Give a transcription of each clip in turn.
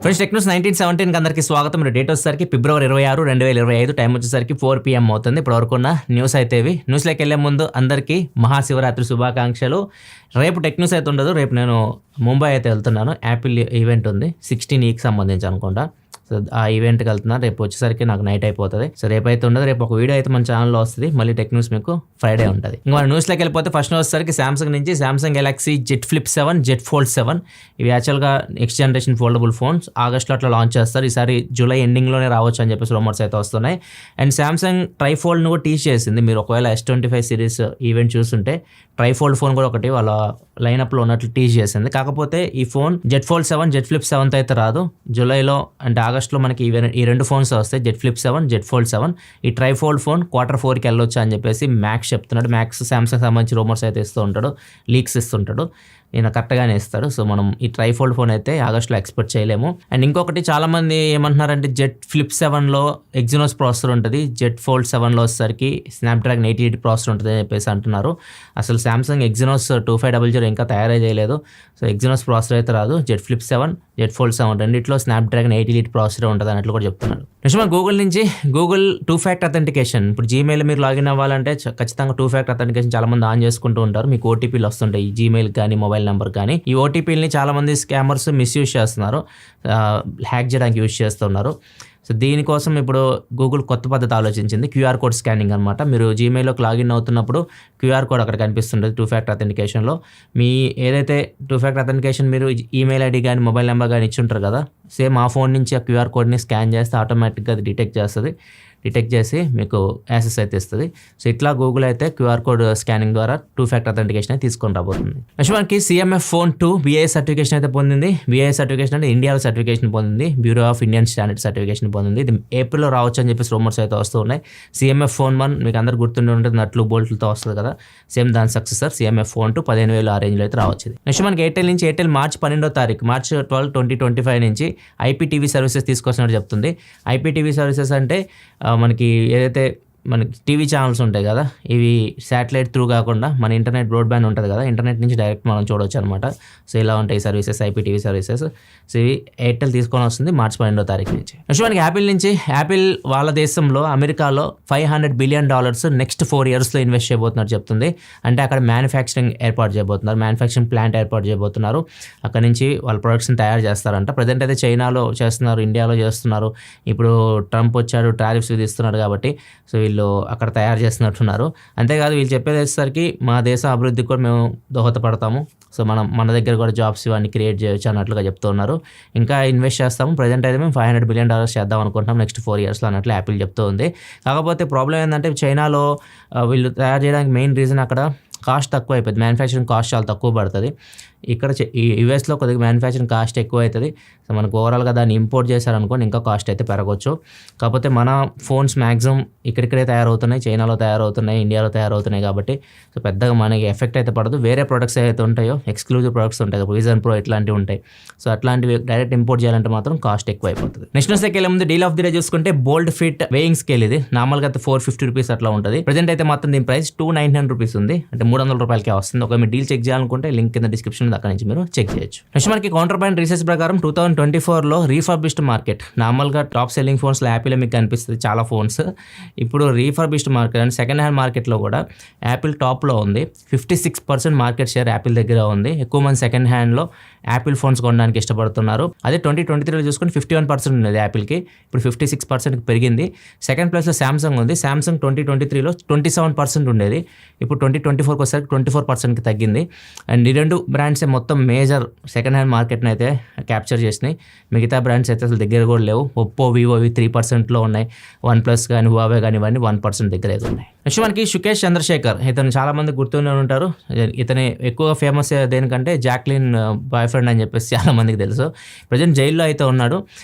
Friends tech news 1917 అందరికీ స్వాగతం. Date వచ్చేసరికి ఫిబ్రవరి 26, 2025. టైం వచ్చేసరికి 4 PM అవుతుంది. ఇప్పటివరకు ఉన్న న్యూస్ అయితే ఇవి. న్యూస్లోకి వెళ్ళే ముందు అందరికీ మహాశివరాత్రి శుభాకాంక్షలు. రేపు టెక్ న్యూస్ అయితే ఉండదు. రేపు నేను ముంబై అయితే వెళ్తున్నాను. యాపిల్ ఈవెంట్ ఉంది 16 సంబంధించి అనుకుంటా. సో ఆ ఈవెంట్కి వెళ్తున్నాను. రేపు వచ్చేసరికి నాకు నైట్ అయిపోతుంది. సో రేపు అయితే ఉండదు. రేపు ఒక వీడియో అయితే మన ఛానల్లో వస్తుంది. మళ్ళీ టెక్ న్యూస్ మీకు ఫ్రైడే ఉంటుంది. ఇంకా మన న్యూస్లోకి వెళ్ళిపోతే ఫస్ట్ వచ్చేసరికి సామ్సంగ్ నుంచి Samsung Galaxy jet flip 7, jet fold 7 ఇవి యాక్చువల్గా నెక్స్ట్ జనరేషన్ ఫోల్డబుల్ ఫోన్స్ ఆగస్ట్లో అట్లా లాంచ్ చేస్తారు. ఈసారి జూలై ఎండింగ్లోనే రావచ్చు అని చెప్పేసి రూమర్స్ అయితే వస్తున్నాయి. అండ్ సామ్సంగ్ ట్రైఫోల్డ్ను కూడా టీచ్ చేసింది. మీరు ఒకవేళ S25 సిరీస్ ఈవెంట్ చూస్తుంటే ట్రైఫోల్డ్ ఫోన్ కూడా ఒకటి వాళ్ళ లైనప్లో ఉన్నట్లు టీచ్ చేసింది. కాకపోతే ఈ phone jet fold 7, jet flip 7 అయితే రాదు. జూలైలో అంటే ఆగస్ట్లో మనకి ఈ రెండు ఫోన్స్ వస్తాయి, జెట్ ఫ్లిప్ 7, జెట్ ఫోల్డ్ 7. ఈ ట్రైఫోల్డ్ ఫోన్ Q4కి వెళ్ళొచ్చు అని చెప్పేసి మ్యాక్స్ చెప్తున్నాడు. మ్యాక్స్ సామ్సంగ్ సంబంధించి రూమర్స్ అయితే ఇస్తూ ఉంటాడు, లీక్స్ ఇస్తుంటాడు. ఈయన కరెక్ట్గానే ఇస్తాడు. సో మనం ఈ ట్రైఫోల్డ్ ఫోన్ అయితే ఆగస్ట్లో ఎక్స్పెక్ట్ చేయలేము. అండ్ ఇంకొకటి చాలామంది ఏమంటున్నారంటే జెట్ ఫ్లిప్ 7లో ఎగ్జినోస్ ప్రాసెసర్ ఉంటుంది, జెట్ ఫోల్డ్ 7లో వచ్చేసరికి స్నాప్డ్రాగన్ 88 ప్రాసెసర్ ఉంటుంది అని చెప్పేసి అంటున్నారు. అసలు సామ్సంగ్ ఎగ్జినోస్ 2500 ఇంకా తయారై చేయలేదు. సో ఎగ్జినోస్ ప్రాసెసర్ అయితే రాదు. జెట్ ఫ్లిప్ 7, జెట్ ఫోల్డ్ 7 రెండిట్లో స్నాప్డ్రాగన్ 88 ప్రాసెసర్ ఉంటుంది అన్నట్లు కూడా చెప్తున్నారు. నెక్స్ట్ మన గూగుల్ నుంచి గూగుల్ 2-factor అథెంటికేషన్. ఇప్పుడు జీమెయిల్ మీరు లాగిన్ అవ్వాలంటే ఖచ్చితంగా 2-factor అథెంటికేషన్ చాలా మంది ఆన్ చేసుకుంటూ ఉంటారు. మీకు ఓటీపీలు వస్తుంటాయి జీమెయిల్ కానీ మొబైల్ నెంబర్ కానీ. ఈ ఓటీపీలని చాలా మంది స్కామర్స్ మిస్యూజ్ చేస్తున్నారు, హ్యాక్ చేయడానికి యూజ్ చేస్తున్నారు. సో దీనికోసం ఇప్పుడు గూగుల్ కొత్త పద్ధతి ఆలోచించింది, క్యూఆర్ కోడ్ స్కానింగ్ అనమాట. మీరు జీమెయిల్లోకి లాగిన్ అవుతున్నప్పుడు క్యూఆర్ కోడ్ అక్కడ కనిపిస్తుంటుంది 2-factor అథెంటికేషన్లో. మీ ఏదైతే 2-factor అథెంటికేషన్ మీరు ఈమెయిల్ ఐడి కానీ మొబైల్ నెంబర్ కానీ ఇచ్చి ఉంటారు కదా, సేమ్ ఆ ఫోన్ నుంచి ఆ క్యూఆర్ కోడ్ని స్కాన్ చేస్తే ఆటోమేటిక్గా అది డిటెక్ట్ చేసి మీకు యాక్సెస్ అయితే ఇస్తుంది. సో ఇట్లా గూగుల్ అయితే క్యూఆర్ కోడ్ స్కానింగ్ ద్వారా 2-factor అథెంటికేషన్ అయితే తీసుకొని రాబోతుంది. నెక్స్ట్ మనకి CMF Phone 2 BIS సర్టిఫికేషన్ అయితే పొందింది. BIS సర్టిఫికేషన్ అంటే ఇండియాలో సర్టిఫికేషన్ పొందింది, bureau of Indian standard certification పొందింది. ఇది ఏప్రిల్లో రావచ్చు అని చెప్పేసి రూమర్స్ అయితే వస్తూ ఉన్నాయి. CMF Phone 1 మీకు అందరు గుర్తుండి ఉంటుంది, నట్లు బోల్ట్లతో వస్తుంది కదా, సేమ్ దాని సక్సెసర్ CMF Phone 2 15,000 ఆ రేంజ్లో అయితే రావచ్చు. నెక్స్ట్ మనకి ఎయిర్టెల్ నుంచి ఎయిర్టెల్ మార్చ్ 12, 2025 నుంచి IPTV సర్వీసెస్ తీసుకొచ్చినట్టు చెప్తుంది. IPTV సర్వీసెస్ అంటే మనకి ఏదైతే మనకి టీవీ ఛానల్స్ ఉంటాయి కదా, ఇవి శాటిలైట్ త్రూ కాకుండా మన ఇంటర్నెట్ బ్రాడ్బ్యాండ్ ఉంటుంది కదా, ఇంటర్నెట్ నుంచి డైరెక్ట్ మనం చూడవచ్చు అనమాట. సో ఇలా ఉంటాయి సర్వీసెస్, IPTV సర్వీసెస్. సో ఇవి ఎయిర్టెల్ తీసుకొని వస్తుంది మార్చ్ 12 నుంచి. నెక్స్ట్ మనకి యాపిల్ నుంచి యాపిల్ వాళ్ళ దేశంలో అమెరికాలో $500 బిలియన్ నెక్స్ట్ 4 ఇయర్స్లో ఇన్వెస్ట్ చేయబోతున్నట్టు చెప్తుంది. అంటే అక్కడ మ్యానుఫ్యాక్చరింగ్ ఏర్పాటు చేయబోతున్నారు, మ్యానుఫ్యాక్చరింగ్ ప్లాంట్ ఏర్పాటు చేయబోతున్నారు. అక్కడ నుంచి వాళ్ళ ప్రొడక్ట్స్ని తయారు చేస్తారంట. ప్రజెంట్ అయితే చైనాలో చేస్తున్నారు, ఇండియాలో చేస్తున్నారు. ఇప్పుడు ట్రంప్ వచ్చాడు, టారిఫ్స్ విధిస్తున్నాడు కాబట్టి సో వీళ్ళు అక్కడ తయారు చేస్తున్నట్టున్నారు. అంతేకాదు వీళ్ళు చెప్పేది వచ్చేసరికి మా దేశ అభివృద్ధికి కూడా మేము దోహదపడతాము, సో మన దగ్గర కూడా జాబ్స్ ఇవన్నీ క్రియేట్ చేయొచ్చు అన్నట్లుగా చెప్తున్నారు. ఇంకా ఇన్వెస్ట్ చేస్తాము, ప్రజెంట్ అయితే మేము $500 బిలియన్ చేద్దాం అనుకుంటున్నాం నెక్స్ట్ 4 ఇయర్స్లో అన్నట్లు యాపిల్ చెప్తూ ఉంది. కాకపోతే ప్రాబ్లం ఏంటంటే చైనాలో వీళ్ళు తయారు చేయడానికి మెయిన్ రీజన్ అక్కడ కాస్ట్ తక్కువ అయిపోయింది, మ్యానుఫ్యాక్చరింగ్ కాస్ట్ చాలా తక్కువ పడుతుంది. ఇక్కడ యూఎస్లో కొద్దిగా మ్యానుఫ్యాక్చరింగ్ కాస్ట్ ఎక్కువ అవుతుంది. సో మనకు ఓవరాల్గా దాన్ని ఇంపోర్ట్ చేశారనుకోండి ఇంకా కాస్ట్ అయితే పెరగవచ్చు. కాకపోతే మన ఫోన్స్ మ్యాక్సిమం ఇక్కడిక్కడే తయారవుతున్నాయి, చైనాలో తయారవుతున్నాయి, ఇండియాలో తయారవుతున్నాయి కాబట్టి సో పెద్దగా మనకి ఎఫెక్ట్ అయితే పడదు. వేరే ప్రొడక్ట్స్ ఏవైతే ఉంటాయో ఎక్స్క్లూజివ్ ప్రొడక్ట్స్ ఉంటాయి, విజన్ ప్రో ఇట్లాంటివి ఉంటాయి. సో అట్లాంటివి డైరెక్ట్ ఇంపోర్ట్ చేయాలంటే మాత్రం కాస్ట్ ఎక్కువ అయిపోతుంది. నెక్స్ట్ న్యూస్కి వెళ్ళే ముందు డీల్ ఆఫ్ ది డే చూసుకుంటే బోల్డ్ ఫిట్ వేయింగ్ స్కేల్. ఇది నార్మల్గా అయితే $450 అట్లా ఉంటుంది. ప్రజెంట్ అయితే మాత్రం దీని ప్రైస్ $299 ఉంది, అంటే $300 వస్తుంది. ఒక మీరు డీల్ చెక్ చేయాలనుకుంటే లింక్ కింద డిస్క్రిప్షన్ అక్కడ నుంచి మీరు చెక్ చేయొచ్చు. నెక్స్ట్ మనకి కౌంటర్ పాయింట్ రీసెర్చ్ ప్రకారం 2024లో రీఫర్బిష్డ్ మార్కెట్, నార్మల్గా టాప్ సెల్లింగ్ ఫోన్స్ యాపిల్ మీకు కనిపిస్తుంది చాలా ఫోన్స్. ఇప్పుడు రీఫర్బిష్డ్ మార్కెట్ అంటే సెకండ్ హ్యాండ్ మార్కెట్లో కూడా యాపిల్ టాప్లో ఉంది. 56% మార్కెట్ షేర్ యాపిల్ దగ్గర ఉంది. ఎక్కువ మంది సెకండ్ హ్యాండ్లో యాపిల్ ఫోన్స్ కొనడానికి ఇష్టపడుతున్నారు. అదే 2023లో చూసుకుని 51% ఉండేది యాపిల్కి, ఇప్పుడు 56% పెరిగింది. సెకండ్ ప్లేస్లో శాంసంగ్ ఉంది. శాంసంగ్ 2023లో 27% ఉండేది, ఇప్పుడు 2024కి వచ్చేసరికి 24%కి తగ్గింది. అండ్ ఈ రెండు బ్రాండ్స్ మొత్తం మేజర్ సెకండ్ హ్యాండ్ మార్కెట్ని అయితే క్యాప్చర్ చేసినాయి. మిగతా బ్రాండ్స్ అయితే అసలు దగ్గర కూడా లేవు. ఒప్పో, వివో ఇవి 3%లో ఉన్నాయి. OnePlus కానీ హువావే కానీ ఇవన్నీ 1% దగ్గర అయితే ఉన్నాయి. నెక్స్ట్ మనకి సుకేష్ చంద్రశేఖర్, ఇతను చాలా మంది గుర్తూనే ఉంటారు. ఇతని ఎక్కువ ఫేమస్ దేనికంటే జాక్లిన్ బాయ్ ఫ్రెండ్ అని చెప్పేసి చాలా మందికి తెలుసు. ప్రజెంట్ జైల్లో అయితే ఉన్నాడు.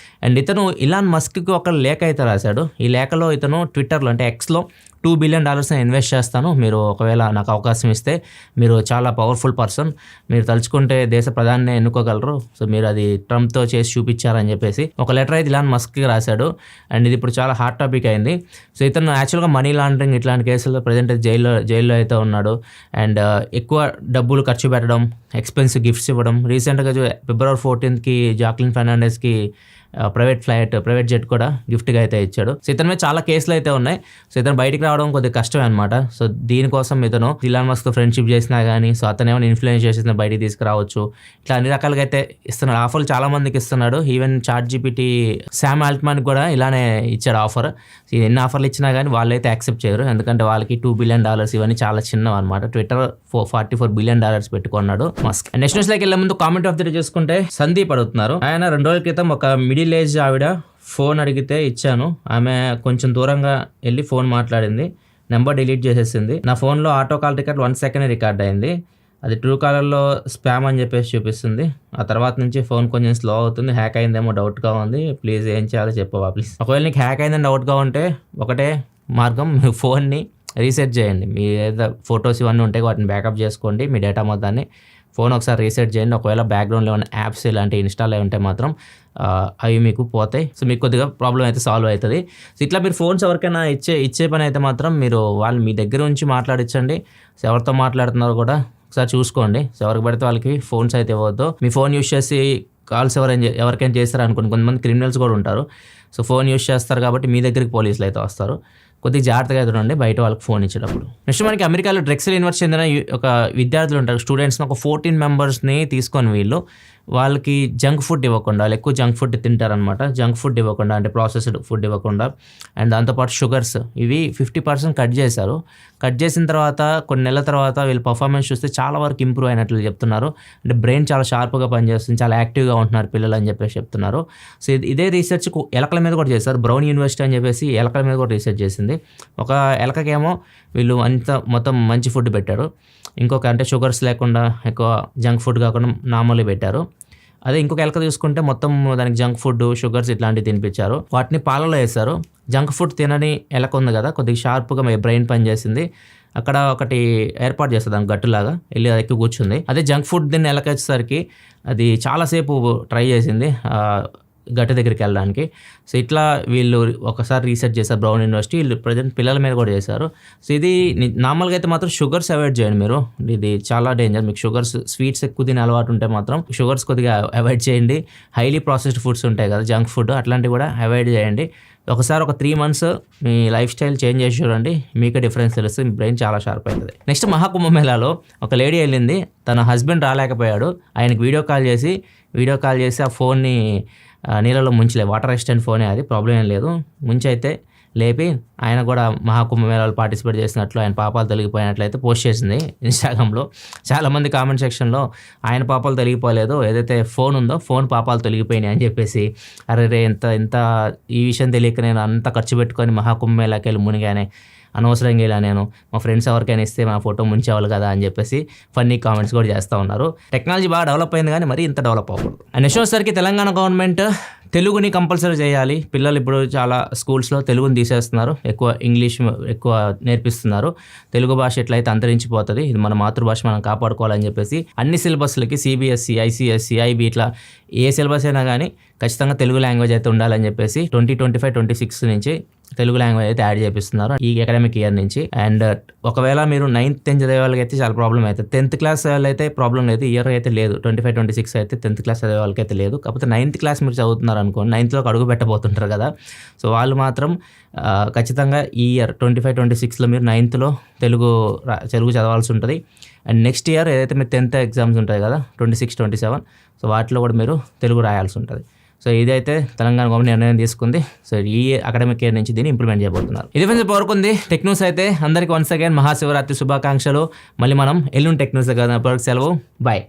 అండ్ ఇతను ఇలాన్ మస్క్కి ఒక లేఖ అయితే రాశాడు. ఈ లేఖలో ఇతను ట్విట్టర్లో అంటే ఎక్స్లో $2 బిలియన్ నేను ఇన్వెస్ట్ చేస్తాను, మీరు ఒకవేళ నాకు అవకాశం ఇస్తే, మీరు చాలా పవర్ఫుల్ పర్సన్, మీరు తలుచుకుంటే దేశ ప్రధాని ఎన్నుకోగలరు, సో మీరు అది ట్రంప్తో చేసి చూపించారని చెప్పేసి ఒక లెటర్ అయితే ఇలాన్ మస్క్కి రాశాడు. అండ్ ఇది ఇప్పుడు చాలా హాట్ టాపిక్ అయింది. సో ఇతను యాక్చువల్గా మనీ లాండరింగ్ ఇట్లాంటి కేసుల్లో ప్రజెంట్ జైల్లో అయితే ఉన్నాడు. అండ్ ఎక్కువ డబ్బులు ఖర్చు పెట్టడం, ఎక్స్పెన్సివ్ గిఫ్ట్స్ ఇవ్వడం. రీసెంట్గా February 14th జాక్లిన్ ఫెర్నాండెస్కి ప్రైవేట్ జెట్ కూడా గిఫ్ట్గా అయితే ఇచ్చాడు. సో ఇతని మీద చాలా కేసులు అయితే ఉన్నాయి. సో ఇతను బయటికి రావడం కొద్దిగా కష్టమే అనమాట. సో దీనికోసం ఇతను ఇలాన్ మస్క్తో ఫ్రెండ్షిప్ చేసినా కానీ, సో అతను ఏమైనా ఇన్ఫ్లుయెన్స్ చేసిన బయటికి తీసుకురావచ్చు, ఇట్లా అన్ని రకాలుగా అయితే ఇస్తున్నాడు. ఆఫర్లు చాలా మందికి ఇస్తున్నాడు. ఈవెన్ ChatGPT శామ్ ఆల్ట్మాన్కి కూడా ఇలానే ఇచ్చాడు ఆఫర్. ఎన్ని ఆఫర్లు ఇచ్చినా కానీ వాళ్ళైతే యాక్సెప్ట్ చేయరు, ఎందుకంటే వాళ్ళకి $2 బిలియన్ ఇవన్నీ చాలా చిన్నవి అనమాట. ట్విట్టర్ $44 బిలియన్ పెట్టుకున్నాడు మస్క్. నెక్స్ట్ న్యూస్లోకి వెళ్ళే ముందు కామెంట్ ఆఫ్ ది డే చూసుకుంటే సందీప్ అడుగుతున్నారు. ఆయన 2 రోజుల క్రితం ఒక మిడిల్ ఏజ్ ఆవిడ ఫోన్ అడిగితే ఇచ్చాను, ఆమె కొంచెం దూరంగా వెళ్ళి ఫోన్ మాట్లాడింది, నెంబర్ డిలీట్ చేసేసింది, నా ఫోన్లో auto call record 1 second record అయింది, అది ట్రూ కాలర్లో స్పామ్ అని చెప్పేసి చూపిస్తుంది, ఆ తర్వాత నుంచి ఫోన్ కొంచెం స్లో అవుతుంది, హ్యాక్ అయిందేమో డౌట్గా ఉంది, ప్లీజ్ ఏం చేయాలో చెప్పవా ప్లీజ్. ఒకవేళ నీకు హ్యాక్ అయిందని డౌట్గా ఉంటే ఒకటే మార్గం, మీ ఫోన్ని రీసెట్ చేయండి. మీ ఏదో ఫొటోస్ ఇవన్నీ ఉంటాయి వాటిని బ్యాకప్ చేసుకోండి, మీ డేటా మొత్తాన్ని ఫోన్ ఒకసారి రీసెట్ చేయండి. ఒకవేళ బ్యాక్గ్రౌండ్లో ఏమైనా యాప్స్ ఇలాంటి ఇన్స్టాల్ అయి ఉంటే మాత్రం అవి మీకు పోతాయి. సో మీకు కొద్దిగా ప్రాబ్లం అయితే సాల్వ్ అవుతుంది. సో ఇట్లా మీరు ఫోన్స్ ఎవరికైనా ఇచ్చే పని అయితే మాత్రం మీరు వాళ్ళు మీ దగ్గర నుంచి మాట్లాడించండి. సో ఎవరితో మాట్లాడుతున్నారో కూడా ఒకసారి చూసుకోండి. సో ఎవరికి పడితే వాళ్ళకి ఫోన్స్ అయితే ఇవ్వద్దు. మీ ఫోన్ యూస్ చేసి కాల్స్ ఎవరికైనా చేస్తారు అనుకోండి, కొంతమంది క్రిమినల్స్ కూడా ఉంటారు. సో ఫోన్ యూస్ చేస్తారు కాబట్టి మీ దగ్గరికి పోలీసులు అయితే వస్తారు. కొద్దిగా జాగ్రత్తగా ఎదురండి బయట వాళ్ళకి ఫోన్ ఇచ్చేటప్పుడు. నెక్స్ట్ మనకి అమెరికాలో డ్రెక్సెల్ యూనివర్సిటీ చెందిన ఒక విద్యార్థులు ఉంటారు, స్టూడెంట్స్ని ఒక 14 మెంబర్స్ని తీసుకొని వీళ్ళు వాళ్ళకి జంక్ ఫుడ్ ఇవ్వకుండా, వాళ్ళు ఎక్కువ జంక్ ఫుడ్ తింటారనమాట, జంక్ ఫుడ్ ఇవ్వకుండా అంటే ప్రాసెస్డ్ ఫుడ్ ఇవ్వకుండా, అండ్ దాంతోపాటు షుగర్స్ ఇవి 50% కట్ చేశారు. కట్ చేసిన తర్వాత కొన్ని నెలల తర్వాత వీళ్ళ పర్ఫార్మెన్స్ చూస్తే చాలా వరకు ఇంప్రూవ్ అయినట్లు చెప్తున్నారు. అంటే బ్రెయిన్ చాలా షార్ప్గా పనిచేస్తుంది, చాలా యాక్టివ్గా ఉంటున్నారు పిల్లలు అని చెప్పేసి చెప్తున్నారు. సో ఇదే రీసెర్చ్ ఎలకల మీద కూడా చేశారు. బ్రౌన్ యూనివర్సిటీ అని చెప్పేసి ఎలకల మీద కూడా రీసెర్చ్ చేసింది. ఒక ఎలకకేమో వీళ్ళు మొత్తం మంచి ఫుడ్ పెట్టారు, ఇంకొక అంటే షుగర్స్ లేకుండా ఎక్కువ జంక్ ఫుడ్ కాకుండా నార్మల్గా పెట్టారు. అదే ఇంకొక ఎలక చూసుకుంటే మొత్తం దానికి జంక్ ఫుడ్, షుగర్స్ ఇట్లాంటివి తినిపించారు. వాటిని పాలలో వేశారు. జంక్ ఫుడ్ తినని ఎలక ఉంది కదా, కొద్దిగా షార్ప్గా బ్రెయిన్ పని చేసింది, అక్కడ ఒకటి ఏర్పాటు చేస్తుంది దానికి గట్టులాగా, వెళ్ళి అది ఎక్కి కూర్చుంది. అదే జంక్ ఫుడ్ తిన్న ఎలక వచ్చేసరికి అది చాలాసేపు ట్రై చేసింది గట్టు దగ్గరికి వెళ్ళడానికి. సో ఇట్లా వీళ్ళు ఒకసారి రీసెర్చ్ చేశారు బ్రౌన్ యూనివర్సిటీ, వీళ్ళు ప్రజెంట్ పిల్లల మీద కూడా చేశారు. సో ఇది నార్మల్గా అయితే మాత్రం షుగర్స్ అవాయిడ్ చేయండి మీరు, ఇది చాలా డేంజర్. మీకు స్వీట్స్ ఎక్కువ తినే అలవాటు ఉంటే మాత్రం షుగర్స్ కొద్దిగా అవాయిడ్ చేయండి. హైలీ ప్రాసెస్డ్ ఫుడ్స్ ఉంటాయి కదా, జంక్ ఫుడ్ అట్లాంటివి కూడా అవాయిడ్ చేయండి. ఒకసారి ఒక 3 months మీ లైఫ్ స్టైల్ చేంజ్ చేసి చూడండి, మీకే డిఫరెన్స్ తెలుస్తుంది, మీ బ్రెయిన్ చాలా షార్ప్ అవుతుంది. నెక్స్ట్ మహాకుంభమేళాలో ఒక లేడీ వెళ్ళింది, తన హస్బెండ్ రాలేకపోయాడు, ఆయనకు వీడియో కాల్ చేసి ఆ ఫోన్ని నీళ్ళలో ముంచలే, వాటర్ రెసిస్టెంట్ ఫోనే, అది ప్రాబ్లం ఏం లేదు, ముంచైతే లేపి ఆయన కూడా మహాకుంభమేళాలో పార్టిసిపేట్ చేసినట్లు, ఆయన పాపాలు తొలగిపోయినట్లయితే పోస్ట్ చేసింది ఇన్స్టాగ్రామ్లో. చాలామంది కామెంట్ సెక్షన్లో ఆయన పాపాలు తొలగిపోలేదు, ఏదైతే ఫోన్ ఉందో ఫోన్ పాపాలు తొలగిపోయినాయి అని చెప్పేసి, అరే ఇంత ఈ విషయం తెలియక నేను అంత ఖర్చు పెట్టుకొని మహాకుంభమేళాకి వెళ్ళి మునిగానే, అనవసరంగా ఇలా నేను మా ఫ్రెండ్స్ ఎవరికైనా ఇస్తే మా ఫోటో ముంచేవాళ్ళు కదా అని చెప్పేసి ఫన్నీ కామెంట్స్ కూడా చేస్తూ ఉన్నారు. టెక్నాలజీ బాగా డెవలప్ అయింది కానీ మరి ఇంత డెవలప్ అవ్వకూడదు. అండ్ నెక్స్ట్ వచ్చేసరికి తెలంగాణ గవర్నమెంట్ తెలుగుని కంపల్సరీ చేయాలి. పిల్లలు ఇప్పుడు చాలా స్కూల్స్లో తెలుగుని తీసేస్తున్నారు, ఎక్కువ ఇంగ్లీష్ ఎక్కువ నేర్పిస్తున్నారు. తెలుగు భాష ఎట్లయితే అంతరించిపోతుంది, ఇది మన మాతృభాష మనం కాపాడుకోవాలని చెప్పేసి అన్ని సిలబస్లకి CBSE, ICSE, IB ఇట్లా ఏ సిలబస్ అయినా కానీ ఖచ్చితంగా తెలుగు లాంగ్వేజ్ అయితే ఉండాలని చెప్పేసి 2025-26 నుంచి తెలుగు లాంగ్వేజ్ అయితే యాడ్ చేపిస్తున్నారు ఈ అకాడమిక్ ఇయర్ నుంచి. అండ్ ఒకవేళ మీరు 9th 10th చదివే వాళ్ళకి అయితే చాలా ప్రాబ్లం అవుతుంది. 10th క్లాస్ వాళ్ళు అయితే ప్రాబ్లం లేదు, ఇయర్ అయితే లేదు. 25-26 అయితే 10th క్లాస్ చదివే వాళ్ళకి అయితే లేదు. కాకపోతే 9th క్లాస్ మీరు చదువుతున్నారు అనుకోండి, 9thలోకి అడుగు పెట్టబోతుంటారు కదా, సో వాళ్ళు మాత్రం ఖచ్చితంగా ఈ ఇయర్ 25-26లో మీరు 9thలో తెలుగు చదవాల్సి ఉంటుంది. అండ్ నెక్స్ట్ ఇయర్ ఏదైతే మీరు 10th ఎగ్జామ్స్ ఉంటాయి కదా 26-27, సో వాటిలో కూడా మీరు తెలుగు రాయాల్సి ఉంటుంది. సో ఇదైతే తెలంగాణ గవర్నమెంట్ నిర్ణయం తీసుకుంది. సో ఈ అకాడమిక్ ఇయర్ నుంచి దీన్ని ఇంప్లిమెంట్ చేయబోతున్నారు. ఇది ఫ్రెండ్స్ కోరుకుంది టెక్ న్యూస్ అయితే. అందరికీ వన్స్ అగైన్ మహాశివరాత్రి శుభాకాంక్షలు. మళ్ళీ మనం ఎల్లుండి టెక్ న్యూస్ సెలవు. బాయ్.